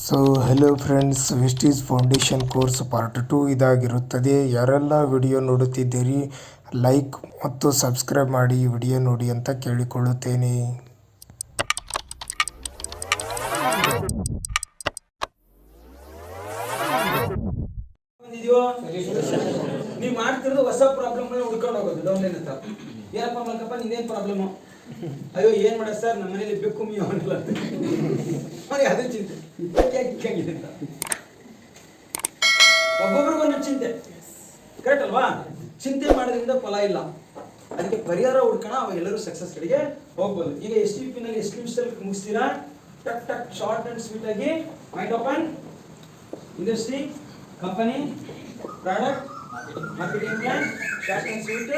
So hello friends, ವಿಸ್ಟೀಸ್ foundation course part 2 ಇದಾಗಿರುತ್ತದೆ. ಯಾರೆಲ್ಲ ವಿಡಿಯೋ ನೋಡುತ್ತಿದ್ದೀರಿ, ಲೈಕ್ ಮತ್ತು ಸಬ್ಸ್ಕ್ರೈಬ್ ಮಾಡಿ ವಿಡಿಯೋ ನೋಡಿ ಅಂತ ಕೇಳಿಕೊಳ್ಳುತ್ತೇನೆ. ನೀವು ಮಾಡ್ತಿರೋದು ಹೊಸ ಪ್ರಾಬ್ಲಮ್ಗಳನ್ನ ಹುಡ್ಕೊಂಡು ಹೋಗೋದು ಡೌನ್ಲೈನ್ ಅಂತ. ಏನಪ್ಪ ಮಲ್ಕಪ್ಪ ನಿಂದೇನು ಪ್ರಾಬ್ಲಮ್? ಅಯ್ಯೋ ಏನ್ ಮಾಡ ಸರ್, ನಮ್ಮ ಮನೇಲಿ ಬೆಕ್ಕು ಮೀ ಅವನಿಲ್ಲ ಅದೇ ಚಿಂತೆ ಅಂತ. ಒಬ್ಬೊಬ್ರಿಗೊಂದು ಚಿಂತೆ, ಕರೆಕ್ಟ್ ಅಲ್ವಾ? ಚಿಂತೆ ಮಾಡೋದ್ರಿಂದ ಫಲ ಇಲ್ಲ. ಅದಕ್ಕೆ ಪರಿಹಾರ ಹುಡ್ಕೋಣ, ಅವ ಎಲ್ಲರೂ ಸಕ್ಸಸ್ ಕಡೆಗೆ ಹೋಗ್ಬೋದು. ಈಗ STP ನಲ್ಲಿ ಎಷ್ಟು ನಿಮಿಷದಲ್ಲಿ ಮುಗಿಸ್ತೀರಾ? ಟಕ್ ಟಕ್ ಶಾರ್ಟ್ ಅಂಡ್ ಸ್ವೀಟ್ ಆಗಿ mind open. Industry, company, product, marketing plan, short and sweet,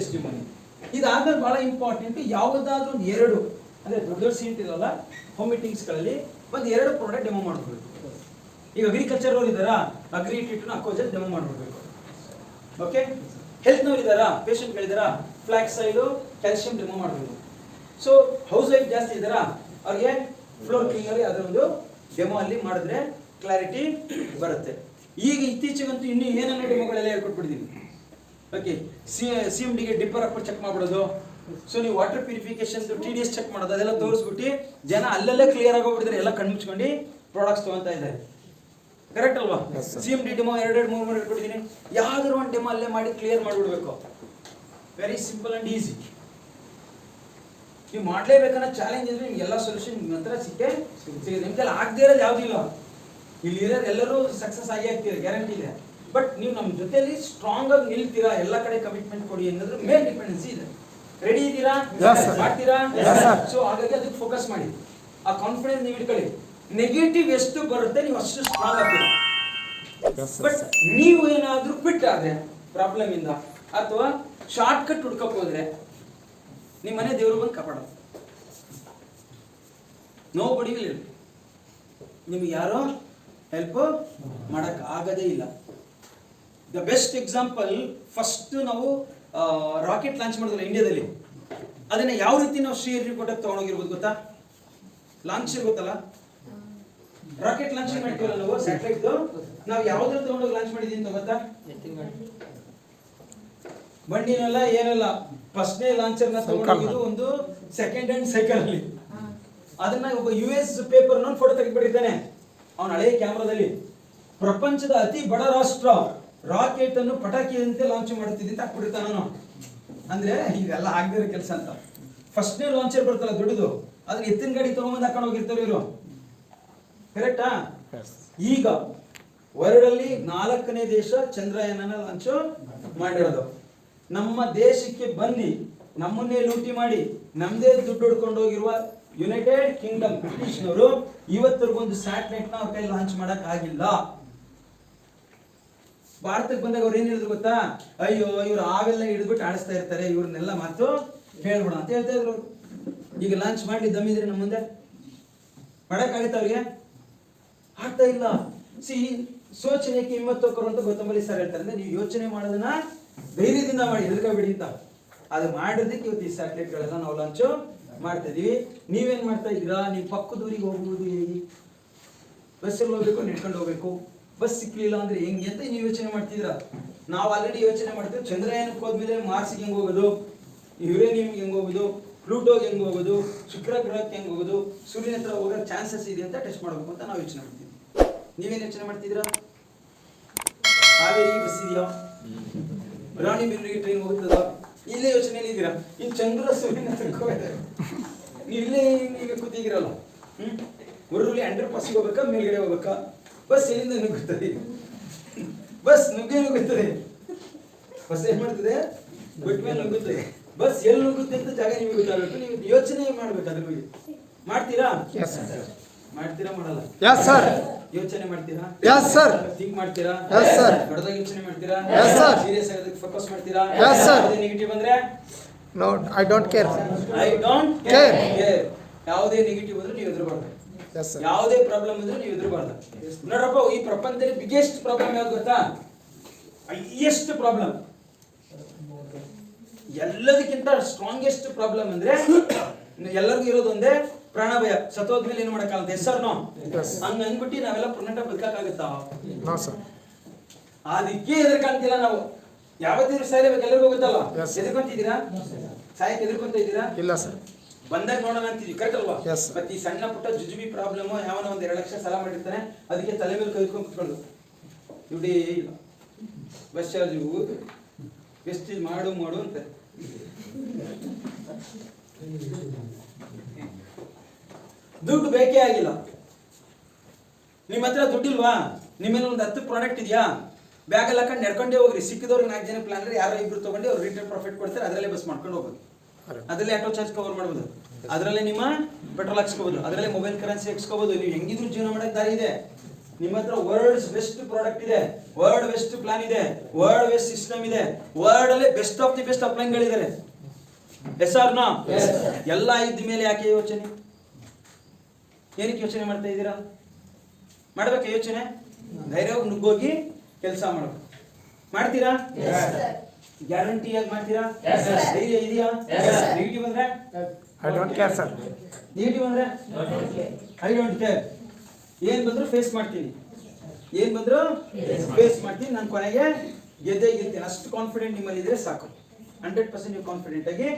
ಎಷ್ಟು ಮನಿ. ಇದಾದ್ಮೇಲೆ ಬಹಳ ಇಂಪಾರ್ಟೆಂಟ್, ಯಾವುದಾದ್ರೂ ಒಂದು ಎರಡು ಅಂದ್ರೆ ದೊಡ್ಡ ಸೀಟ್ ಇರಲ್ಲ ಹೋಮ್ ಮೀಟಿಂಗ್ಸ್ಗಳಲ್ಲಿ ಒಂದು ಎರಡು ಪ್ರಾಡಕ್ಟ್ ಡೆಮೋ ಮಾಡ್ಬಿಡ್ಬೇಕು. ಈಗ ಅಗ್ರಿಕಲ್ಚರ್ ಅವ್ರು ಇದ್ದಾರಾ, ಅಗ್ರಿ ಟ್ರೀಟ್ನ ಅಕ್ಕೋಜಲ್ ಡೆಮೋ ಮಾಡ್ಬಿಡ್ಬೇಕು. ಓಕೆ, ಹೆಲ್ತ್ನವ್ರು ಇದ್ದಾರಾ, ಪೇಷಂಟ್ಗಳಿದ್ದಾರಾ, ಫ್ಲಾಕ್ಸ್ ಆಯಿಲು, ಕ್ಯಾಲ್ಸಿಯಂ ಡೆಮೋ ಮಾಡಬೇಕು. ಸೊ ಹೌಸ್ ವೈಫ್ ಜಾಸ್ತಿ ಇದ್ದಾರಾ, ಅವ್ರಿಗೆ ಫ್ಲೋರ್ ಕ್ಲೀನರ್ ಅದರ ಒಂದು ಡೆಮೋ ಅಲ್ಲಿ ಮಾಡಿದ್ರೆ ಕ್ಲಾರಿಟಿ ಬರುತ್ತೆ. ಈಗ ಇತ್ತೀಚೆಗಂತೂ ಇನ್ನೂ ಏನನ್ನ ಡೆಮೋಗಳೆಲ್ಲ ಹೇಳ್ಕೊಟ್ಬಿಡ್ತೀನಿ. ಓಕೆ, CMDಗೆ ಡಿಪ್ಪರ್ ಹಾಕ್ಬಿಟ್ಟು ಚೆಕ್ ಮಾಡ್ಬಿಡೋದು. ಸೊ ನೀವು ವಾಟರ್ ಪ್ಯೂರಿಫಿಕೇಶನ್ TDS ಚೆಕ್ ಮಾಡೋದು, ಅದೆಲ್ಲ ತೋರಿಸ್ಬಿಟ್ಟು ಜನ ಅಲ್ಲಲ್ಲೇ ಕ್ಲಿಯರ್ ಆಗೋಗ್ಬಿಟ್ಟಿದ್ರೆ ಎಲ್ಲ ಕಣ್ಣು ಮುಚ್ಕೊಂಡು ಪ್ರಾಡಕ್ಟ್ಸ್ ತಗೊಂತಾ ಇದ್ದಾರೆ. ಕರೆಕ್ಟ್ ಅಲ್ವಾ? CMD ಡೆಮೋ 2-3 ಹೇಳ್ಕೊಟ್ಟಿದ್ದೀನಿ. ಯಾವ್ದಾದ್ರು ಒಂದು ಡೆಮೋ ಅಲ್ಲೇ ಮಾಡಿ ಕ್ಲಿಯರ್ ಮಾಡಿಬಿಡ್ಬೇಕು. Very simple and easy. ನೀವು ಮಾಡಲೇಬೇಕನ್ನೋ ಚಾಲೆಂಜ್ ಅಂದ್ರೆ ನಿಮ್ಗೆ ಎಲ್ಲ ಸೊಲ್ಯೂಷನ್ ನಿಮ್ಮ ಹತ್ರ ಸಿಗುತ್ತೆ. ನಿಮ್ಗೆಲ್ಲ ಆಗದೆ ಇರೋದು ಯಾವುದೂ ಇಲ್ಲ. ಇಲ್ಲಿ ಇರೋರು ಎಲ್ಲರೂ ಸಕ್ಸಸ್ ಆಗಿ ಆಗ್ತೀರಾ, ಗ್ಯಾರಂಟಿ ಇದೆ. ಬಟ್ ನೀವು ನಮ್ಮ ಜೊತೆಲಿ ಸ್ಟ್ರಾಂಗ್ ಆಗಿ ನಿಲ್ತೀರಾ, ಎಲ್ಲ ಕಡೆ ಕಮಿಟ್ಮೆಂಟ್ ಕೊಡಿ ಅನ್ನೋದ್ರ ಮೇಲೆ ಡಿಪೆಂಡೆನ್ಸಿ ಇದೆ. ರೆಡಿ ಇದ್ದೀರಾ? ಮಾಡ್ತೀರಾ? ಸೊ ಹಾಗಾಗಿ ಅದಕ್ಕೆ ಫೋಕಸ್ ಮಾಡಿ. ಆ ಕಾನ್ಫಿಡೆನ್ಸ್ ನೀವು ಇಟ್ಕೊಳ್ಳಿ. ನೆಗೆಟಿವ್ ಎಷ್ಟು ಬರುತ್ತೆ ನೀವು ಅಷ್ಟು ಸ್ಟ್ರಾಂಗ್ ಆಗ್ತೀರಾ. ಬಟ್ ನೀವು ಏನಾದ್ರೂ ಕ್ವಿಟ್ ಆದ್ರೆ ಪ್ರಾಬ್ಲಮ್ ಇಂದ ಅಥವಾ ಶಾರ್ಟ್ ಕಟ್ ಹುಡ್ಕಕ್ ಹೋದ್ರೆ ನಿಮ್ಮ ಮನೆ ದೇವರು ಬಂದು ಕಾಪಾಡೋದು. Nobody will help. ನಿಮ್ಗೆ ಯಾರೋ ಹೆಲ್ಪ್ ಮಾಡಕ್ ಆಗದೇ ಇಲ್ಲ. ದ ಬೆಸ್ಟ್ ಎಕ್ಸಾಂಪಲ್, ಫಸ್ಟ್ ನಾವು ರಾಕೆಟ್ ಲಾಂಚ್ ಮಾಡಿದ್ರಲ್ಲ ಇಂಡಿಯಾದಲ್ಲಿ, ಅದನ್ನ ಯಾವ ರೀತಿ ನಾವು ಶ್ರೀಹರಿಕೋಟಕ್ಕೆ ತಗೊಂಡೋಗಿರ್ಬೋದು ಗೊತ್ತಾ? ಲಾಂಚ್ ಗೊತ್ತಲ್ಲ, ರಾಕೆಟ್ ಲಾಂಚ್ ಮಾಡ್ತೀವಲ್ಲ ನಾವು, ಸ್ಯಾಟಲೈಟ್ ನಾವು ಯಾವ್ದ್ರಲ್ಲಿ ತಗೊಂಡೋಗಿ ಲಾಂಚ್ ಮಾಡಿದೀವಿ ಅಂತ ಗೊತ್ತಾ? ಬಂಡಿನಲ್ಲ ಏನಲ್ಲ, ಫಸ್ಟ್ನೇ ಲಾಂಚರ್ ನ ತಗೊಂಡೋಗಿದ್ದು ಒಂದು ಸೆಕೆಂಡ್ ಹ್ಯಾಂಡ್ ಸೈಕಲ್ ಅಲ್ಲಿ. ಅದನ್ನ ಒಬ್ಬ US ಪೇಪರ್ ನ ಫೋಟೋ ತೆಗೆದುಬಿಟ್ಟಿದ್ದಾನೆ ಅವನ ಹಳೆಯ ಕ್ಯಾಮ್ರಾದಲ್ಲಿ. ಪ್ರಪಂಚದ ಅತಿ ಬಡ ರಾಷ್ಟ್ರ ರಾಕೆಟ್ ಅನ್ನು ಪಟಾಕಿಯಂತೆ ಲಾಂಚ್ ಮಾಡುತ್ತಿದೆ ಅಂತ ಹಾಕ್ಬಿಡ್ತಾನ ನಾನು. ಅಂದ್ರೆ ಇದೆಲ್ಲ ಆಗದಿರೋ ಕೆಲಸ ಅಂತ. ಫಸ್ಟ್ನೇ ಲಾಂಚರ್ ಬರ್ತಲ್ಲ ದೊಡ್ಡದು, ಅದನ್ನ ಎತ್ತಿನ ಗಾಡಿ ತಗೊಂಡ್ಬಂದು ಹಾಕೊಂಡು ಹೋಗಿರ್ತಾರೆ ಇವರು. ಕರೆಕ್ಟಾ? ಈಗ ವರ್ಲ್ಡ್ ಅಲ್ಲಿ 4ನೇ ದೇಶ ಚಂದ್ರಯಾನ ಲಾಂಚ್ ಮಾಡಿರೋದು. ನಮ್ಮ ದೇಶಕ್ಕೆ ಬಂದು ನಮ್ಮನ್ನೇ ಲೂಟಿ ಮಾಡಿ ನಮ್ದೇ ದುಡ್ಡು ಹೊಡ್ಕೊಂಡು ಹೋಗಿರುವ ಯುನೈಟೆಡ್ ಕಿಂಗ್ಡಮ್ ಬ್ರಿಟಿಷ್ನವರು ಇವತ್ತರೆಗೊಂದು ಸ್ಯಾಟಲೈಟ್ ನ ಅವ್ರ ಕೈ ಲಾಂಚ್ ಮಾಡಕ್ ಆಗಿಲ್ಲ. ಭಾರತಕ್ಕೆ ಬಂದಾಗ ಅವ್ರು ಏನ್ ಹೇಳಿದ್ರು ಗೊತ್ತಾ? ಅಯ್ಯೋ ಇವ್ರು ಆವೆಲ್ಲ ಹಿಡಿದ್ಬಿಟ್ಟು ಆಡಿಸ್ತಾ ಇರ್ತಾರೆ, ಇವ್ರನ್ನೆಲ್ಲ ಮಾತು ಹೇಳ್ಬಿಡ ಅಂತ ಹೇಳ್ತಾ ಇದ್ರು. ಈಗ ಲಾಂಚ್ ಮಾಡ್ಲಿ ದಮ್ಮಿದ್ರೆ ನಮ್ಮ ಮುಂದೆ ಮಾಡಕ್ಕಾಗತ್ತ ಅವ್ರಿಗೆ? ಆಗ್ತಾ ಇಲ್ಲ. ಸೋಚನೆಗೆ ಹಿಮ್ಮತ್ತೋಕರು ಅಂತ ಗೌತಮಲಿ ಸರ್ ಹೇಳ್ತಾರೆ. ಅಂದ್ರೆ ನೀವು ಯೋಚನೆ ಮಾಡೋದನ್ನ ಧೈರ್ಯದಿಂದ ಮಾಡಿ, ಹೆದರ್ಕೋಬೇಡಿ ಅಂತ. ಅದು ಮಾಡೋದಕ್ಕೆ ಇವತ್ತು ಈ ಸ್ಯಾಟಲೈಟ್ ಗಳೆಲ್ಲ ನಾವು ಲಾಂಚ್ ಮಾಡ್ತಾ ಇದೀವಿ. ನೀವೇನ್ ಮಾಡ್ತಾ ಇದ್ದೀರಾ? ನೀವು ಪಕ್ಕದೂರಿಗೆ ಹೋಗ್ಬೋದು, ಹೇಗೆ ಬಸ್ಸಲ್ಲಿ ಹೋಗ್ಬೇಕು, ನೆಡ್ಕೊಂಡು ಹೋಗ್ಬೇಕು, ಬಸ್ ಸಿಕ್ಲಿಲ್ಲ ಅಂದ್ರೆ ಹೆಂಗೆ ಅಂತ ನೀವು ಯೋಚನೆ ಮಾಡ್ತಿದ್ರ. ನಾವು ಆಲ್ರೆಡಿ ಯೋಚನೆ ಮಾಡ್ತೀವಿ, ಚಂದ್ರಯಾನಕ್ಕೆ ಹೋದ್ಮೇಲೆ ಮಾರ್ಸ್ಗೆ ಹೆಂಗ್ ಹೋಗೋದು, ಯುರೇನಿಯಂಗೆ ಹೆಂಗ್ ಹೋಗೋದು, ಪ್ಲೂಟೋಗೆ ಹೆಂಗ್ ಹೋಗೋದು, ಶುಕ್ರ ಗ್ರಹಕ್ಕೆ ಹೆಂಗ್ ಹೋಗೋದು, ಸೂರ್ಯನ ಹತ್ರ ಹೋಗೋ ಚಾನ್ಸಸ್ ಇದೆ ಅಂತ ಟೆಸ್ಟ್ ಮಾಡ್ಬೇಕು ಅಂತ ನಾವು ಯೋಚನೆ ಮಾಡ್ತೀವಿ. ನೀವೇನ್ ಯೋಚನೆ ಮಾಡ್ತಿದ್ದೀರಾ? ಹಾವೇರಿಗೆ ಬಸ್ ಇದೆಯಾ, ರಾಣಿಬೆನ್ನೂರಿಗೆ ಟ್ರೈನ್ ಹೋಗುತ್ತದ, ಇಲ್ಲೇ ಯೋಚನೆಯಲ್ಲಿ ಇದ್ದೀರಾ. ಇನ್ ಚಂದ್ರ ಸೂರ್ಯನ ಹತ್ರಕ್ಕೆ ಹೋಗಿದ್ದಾರೆ, ನೀವು ಇಲ್ಲೇ ಈಗ ಕೂತಿದ್ದೀರಲ್ಲ. ಊರಲ್ಲಿ ಅಂಡರ್ ಪಾಸ್ಗೆ ಹೋಗ್ಬೇಕಾ, ಮೇಲ್ಗಡೆ ಹೋಗ್ಬೇಕಾ? ಬಸ್ ಎಲ್ಲಿಂದ ನುಗ್ಗುತ್ತದೆ? ಬಸ್ ನುಗ್ಗುತ್ತದೆ. ಬಸ್ ಏನ್ ಮಾಡ್ತದೆ? ಬಿಟ್ಟ ಮೇಲೆ ನುಗ್ಗುತ್ತದೆ. ಬಸ್ ಎಲ್ಲಿ ನುಗ್ಗುತ್ತೆ ಅಂತ ಜಾಗ ನಿಮಗೆ ಗೊತ್ತಾಗಬೇಕು. ನೀವು ಯೋಚನೆ ಮಾಡ್ಬೇಕು ಅದ್ರ ಬಗ್ಗೆ. ಮಾಡ್ತೀರಾ? ಮಾಡ್ತೀರಾ ಮಾಡಲ್ಲ? ಯೋಚನೆ ಮಾಡ್ತೀರಾ? ಥಿಂಕ್ ಮಾಡ್ತೀರಾ? ದೊಡ್ಡದಾಗಿ ಯೋಚನೆ ಮಾಡ್ತೀರಾ? ಸೀರಿಯಸ್ ಆಗೋದಕ್ಕೆ ಫೋಕಸ್ ಮಾಡ್ತೀರಾ? ನೆಗೆಟಿವ್ ಬಂದ್ರೆ ನೋ, ಐ ಡೋಂಟ್ ಕೇರ್. ಯಾವುದೇ ನೆಗೆಟಿವ್ ಅಂದ್ರೆ ನೀವು ಎದುರಬಾರ್ದು. ಯಾವುದೇ ಪ್ರಾಬ್ಲಮ್ ಅಂದ್ರೆ ನೀವು ಎದುರಬಾರ್ದು. ನೋಡ್ರಪ್ಪ, ಈ ಪ್ರಪಂಚದಲ್ಲಿ ಬಿಗ್ಗೆಸ್ಟ್ ಪ್ರಾಬ್ಲಮ್ ಯಾವ್ದು ಗೊತ್ತಾ? ಹೈಯೆಸ್ಟ್ ಪ್ರಾಬ್ಲಮ್, ಎಲ್ಲದಕ್ಕಿಂತ ಸ್ಟ್ರಾಂಗೆಸ್ಟ್ ಪ್ರಾಬ್ಲಮ್ ಅಂದ್ರೆ ಎಲ್ಲರಿಗೂ ಇರೋದು ಒಂದೇ ಪ್ರಾಣ ಭಯ ಸತ್ತೋದ್ಮೇಲೆ ಏನು ಮಾಡಕ್ಕಾಗತ್ತೆ? Yes sir no? ಹಂಗ ಅಂದ್ಬಿಟ್ಟು ನಾವೆಲ್ಲ ಪರ್ಮನೆಂಟ್ ಆಗಿ ಬದುಕಾಗತ್ತಾ? No sir. ಅದಕ್ಕೆ ಎದುರ್ಕಂತಿಲ್ಲ ನಾವು. ಯಾವತ್ತಿದ್ರು ಸಾಯಲೇಬೇಕು, ಎಲ್ಲರಿಗೂ ಗೊತ್ತಲ್ಲ. ಎದುರ್ಕೊಂತಿದ್ದೀರಾ? ಸಾಯಕ್ಕೆ ಎದುರ್ಕೊಂತ ಇದ್ದೀರಾ? ಇಲ್ಲ ಸರ್. ಬಂದಾಗ ನೋಡೋಣ ಅಂತಿದ್ವಿ, ಕರೆಕ್ಟ್ ಅಲ್ವಾ? Yes, sir. ಮತ್ತೆ ಈ ಸಣ್ಣ ಪುಟ್ಟ ಜುಜುಬಿ ಪ್ರಾಬ್ಲಮ್ ಯಾವನ ಒಂದ್ 2 ಲಕ್ಷ ಸಾಲ ಮಾಡಿರ್ತಾನೆ, ಅದಕ್ಕೆ ತಲೆ ಮೇಲೆ ಕೈದ್ಕೊಂಡು ಕುತ್ಕೊಳ್ಳೋದು. ದುಡ್ಡೇ ಇಲ್ಲ, ಬಸ್ ಚಾರ್ಜ್ ವೆಸ್ಟೇಜ್ ಮಾಡು ಮಾಡು ಅಂತ. ದುಡ್ಡು ಬೇಕೇ ಆಗಿಲ್ಲ. ನಿಮ್ಮ ಹತ್ರ ದುಡ್ಡಿಲ್ವಾ? ನಿಮ್ಮಲ್ಲಿ ಒಂದು 10 ಪ್ರಾಡಕ್ಟ್ ಇದೆಯಾ? ಬ್ಯಾಗ್ ಎಲ್ಲ ಹಾಕೊಂಡು ನಡ್ಕೊಂಡೇ ಹೋಗ್ರಿ. ಸಿಕ್ಕಿದವ್ರಿಗೆ 4 ಜನ ಪ್ಲಾನ್ ಅಂದ್ರೆ ಯಾರೋ 2 ತಗೊಂಡು ಅವ್ರು ರಿಟರ್ನ್ ಪ್ರಾಫಿಟ್ ಕೊಡ್ತಾರೆ, ಅದರಲ್ಲೇ ಬಸ್ ಮಾಡ್ಕೊಂಡು ಹೋಗೋದು. ಅದರಲ್ಲೇ ಆಟೋ ಚಾರ್ಜ್ ಕವರ್ ಮಾಡ್ಬೋದು, ಅದರಲ್ಲೇ ನಿಮ್ಮ ಪೆಟ್ರೋಲ್ ಹಾಕ್ಸ್ಕೋಬಹುದು, ಅದರಲ್ಲೇ ಮೊಬೈಲ್ ಕರೆನ್ಸಿ ಹಾಕ್ಸ್ಕೋಬಹುದು. ನೀವು ಹೆಂಗಿದ್ರು ಜೀವನ ಮಾಡಕ್ ದಾರಿ ಇದೆ. ನಿಮ್ಮ ಹತ್ರ ವರ್ಲ್ಡ್ಸ್ ಬೆಸ್ಟ್ ಪ್ರಾಡಕ್ಟ್ ಇದೆ, ವರ್ಲ್ಡ್ ಬೆಸ್ಟ್ ಪ್ಲಾನ್ ಇದೆ, ವರ್ಲ್ಡ್ ಬೆಸ್ಟ್ ಸಿಸ್ಟಮ್ ಇದೆ, ವರ್ಲ್ಡ್ ಅಲ್ಲೇ ಬೆಸ್ಟ್ ಆಫ್ ದಿ ಬೆಸ್ಟ್ ಅಪ್ಲೈನ್ಗಳಿದ್ದಾರೆ. Yes or no? ಎಲ್ಲ ಇದ್ದ ಮೇಲೆ ಯಾಕೆ ಯೋಚನೆ? ಏನಕ್ಕೆ ಯೋಚನೆ ಮಾಡ್ತಾ ಇದ್ದೀರಾ? ಮಾಡ್ಬೇಕಾ ಯೋಚನೆ? ಧೈರ್ಯವಾಗಿ ನುಗ್ಗೋಗಿ ಕೆಲಸ ಮಾಡಬೇಕು. ಮಾಡ್ತೀರಾ? ಗ್ಯಾರಂಟಿಯಾಗಿ ಮಾಡ್ತೀರಾ? ಧೈರ್ಯ ಇದೆಯಾ? ನೆಗೆಟಿವ್ ಅಂದ್ರೆ I don't care sir. Negative ಅಂದ್ರೆ ಐ ಡೋಂಟ್ ಕೇರ್. ಏನ್ ಬಂದ್ರು ಫೇಸ್ ಮಾಡ್ತೀನಿ, ಏನ್ ಬಂದ್ರು ಫೇಸ್ ಮಾಡ್ತೀನಿ. ನಾನು ಕೊನೆಗೆ ಗೆದ್ದೇ ಗೆಲ್ತೀನಿ. ಅಷ್ಟು ಕಾನ್ಫಿಡೆಂಟ್ ನಿಮ್ಮಲ್ಲಿ ಇದ್ರೆ ಸಾಕು. 100% ನೀವು ಕಾನ್ಫಿಡೆಂಟ್ ಆಗಿ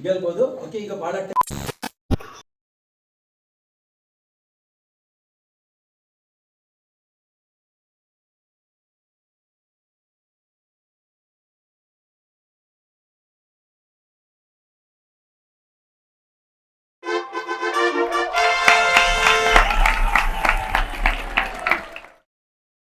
ಗೆಲ್ಬಹುದು. ಓಕೆ, ಈಗ ಬಹಳ